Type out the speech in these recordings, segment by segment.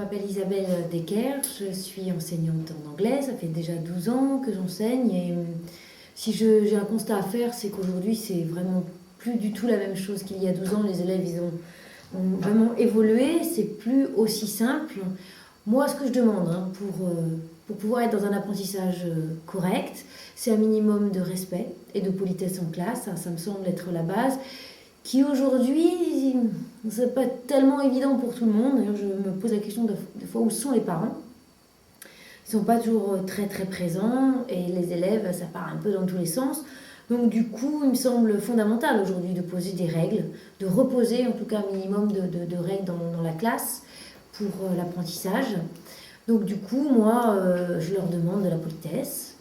m'appelle Isabelle Decker, je suis enseignante en anglais, ça fait déjà 12 ans que j'enseigne et si j'ai un constat à faire, c'est qu'aujourd'hui c'est vraiment plus du tout la même chose qu'il y a 12 ans. Les élèves ont vraiment évolué, c'est plus aussi simple. Moi, ce que je demande pour pouvoir être dans un apprentissage correct, c'est un minimum de respect et de politesse en classe, ça me semble être la base, qui aujourd'hui, c'est pas tellement évident pour tout le monde. D'ailleurs, je me pose la question des fois où sont les parents. Ils sont pas toujours très très présents et les élèves, ça part un peu dans tous les sens. Donc du coup, il me semble fondamental aujourd'hui de poser des règles, de reposer en tout cas un minimum de règles dans la classe pour l'apprentissage. Donc du coup, moi, je leur demande de la politesse.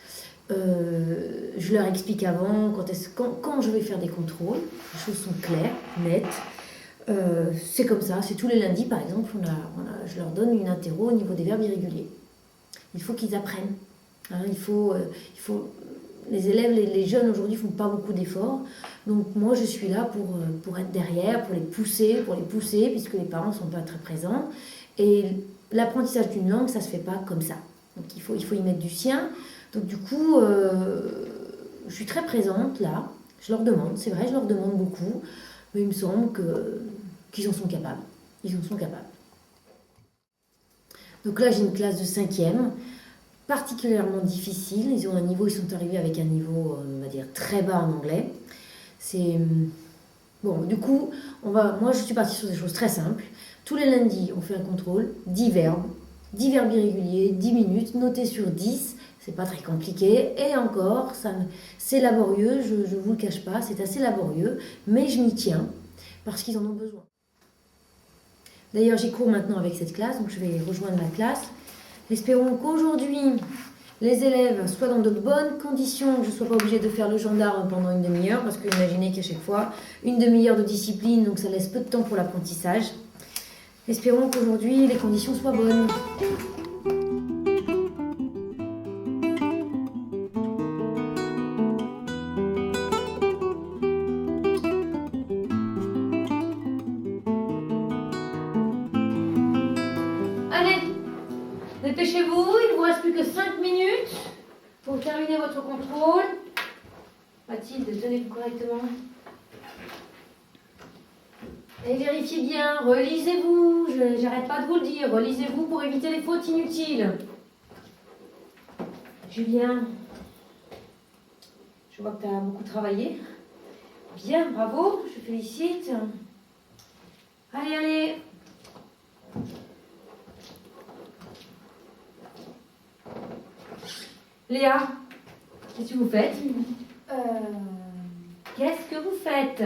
Je leur explique avant quand je vais faire des contrôles. Les choses sont claires, nettes. C'est comme ça, c'est tous les lundis par exemple, je leur donne une interro au niveau des verbes irréguliers. Il faut qu'ils apprennent. Les élèves, les jeunes aujourd'hui font pas beaucoup d'efforts. Donc moi je suis là pour être derrière, pour les pousser, puisque les parents ne sont pas très présents. Et l'apprentissage d'une langue, ça se fait pas comme ça. Donc il faut y mettre du sien. Donc du coup, je suis très présente là. Je leur demande, c'est vrai, je leur demande beaucoup. Mais il me semble qu'ils en sont capables. Ils en sont capables. Donc là, j'ai une classe de 5e, particulièrement difficile. Ils sont arrivés avec un niveau, on va dire, très bas en anglais. Bon, du coup, moi je suis partie sur des choses très simples. Tous les lundis, on fait un contrôle, 10 verbes irréguliers, 10 minutes, notés sur 10. C'est pas très compliqué. Et encore, c'est laborieux, je vous le cache pas, c'est assez laborieux, mais je m'y tiens parce qu'ils en ont besoin. D'ailleurs, j'ai cours maintenant avec cette classe, donc je vais rejoindre ma classe. Espérons qu'aujourd'hui, les élèves soient dans de bonnes conditions, que je ne sois pas obligée de faire le gendarme pendant une demi-heure, parce que imaginez qu'à chaque fois, une demi-heure de discipline, donc ça laisse peu de temps pour l'apprentissage. Espérons qu'aujourd'hui, les conditions soient bonnes. Allez, dépêchez-vous, il ne vous reste plus que 5 minutes pour terminer votre contrôle. Mathilde, tenez-vous correctement. Et vérifiez bien, relisez-vous, j'arrête pas de vous le dire, relisez-vous pour éviter les fautes inutiles. Julien, je vois que tu as beaucoup travaillé. Bien, bravo, je félicite. Allez, allez. Léa, qu'est-ce que vous faites? Qu'est-ce que vous faites?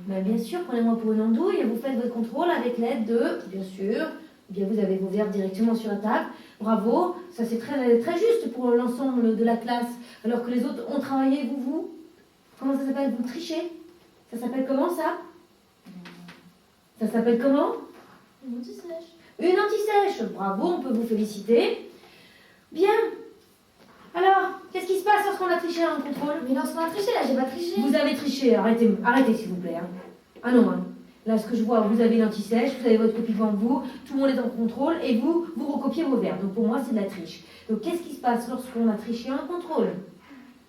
Ben, bien sûr, prenez-moi pour une andouille et vous faites votre contrôle avec l'aide de, bien sûr, bien vous avez vos verbes directement sur la table. Bravo, ça c'est très, très juste pour l'ensemble de la classe. Alors que les autres ont travaillé, vous. Comment ça s'appelle? Vous trichez? Ça s'appelle comment ça? Ça s'appelle comment? Une anti-sèche. Une anti-sèche. Bravo, on peut vous féliciter. Bien. Alors, qu'est-ce qui se passe lorsqu'on a triché en contrôle? Mais lorsqu'on a triché, là, j'ai pas triché. Vous avez triché, arrêtez s'il vous plaît. Hein. Ah non, hein. Là, ce que je vois, vous avez l'anti-sèche, vous avez votre copie devant vous, tout le monde est en contrôle et vous recopiez vos verbes. Donc pour moi, c'est de la triche. Donc qu'est-ce qui se passe lorsqu'on a triché en contrôle?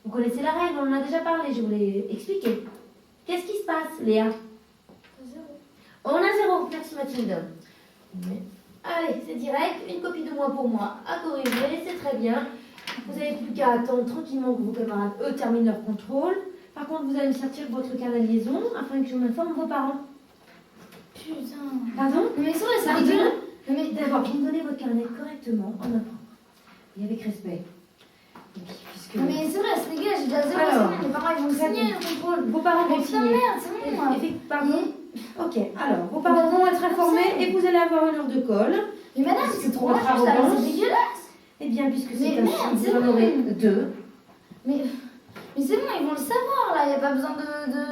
Vous connaissez la règle, on en a déjà parlé, je vous l'ai expliqué. Qu'est-ce qui se passe, Léa? 0. On a 0, merci Mathilde. Allez, c'est direct, une copie de moi pour moi à corriger, c'est très bien. Vous n'avez plus qu'à attendre tranquillement que vos camarades, eux, terminent leur contrôle. Par contre, vous allez me sortir votre carnet de liaison afin que je m'informe vos parents. Putain. Pardon? Mais ça, c'est Pardon? rigolo. Mais d'abord, vous me donnez votre carnet correctement en imprimant. Et avec respect. Et puis, puisque... Mais c'est vrai, c'est dégueulasse, j'ai déjà 0 Alors, semaine. Les parents, ils vont très signer bien. le contrôle. Vos parents vont Mais putain, signer. merde, c'est bon, moi. Pardon? Ok, alors, vos parents vont être informés et vous allez avoir une heure de colle. Mais madame, c'est trop votre large, là, arrogance. c'est dégueulasse. Eh bien, puisque c'est Mais ainsi, merde, vous c'est en bon. aurez 2. Mais c'est bon, ils vont le savoir, là. Il n'y a pas besoin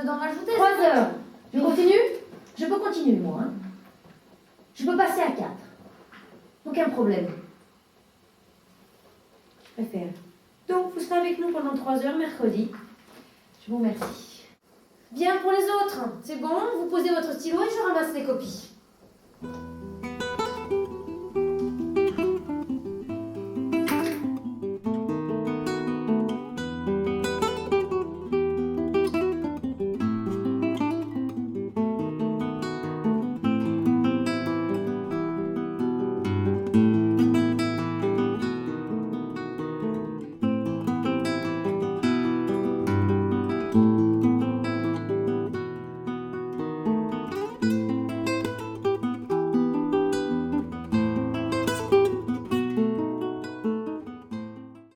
d'en rajouter. 3 heures. Je continue? Je peux continuer, moi. Hein. Je peux passer à 4. Aucun problème. Je préfère. Donc, vous serez avec nous pendant 3 heures mercredi. Je vous remercie. Bien pour les autres. C'est bon? Vous posez votre stylo et je ramasse les copies.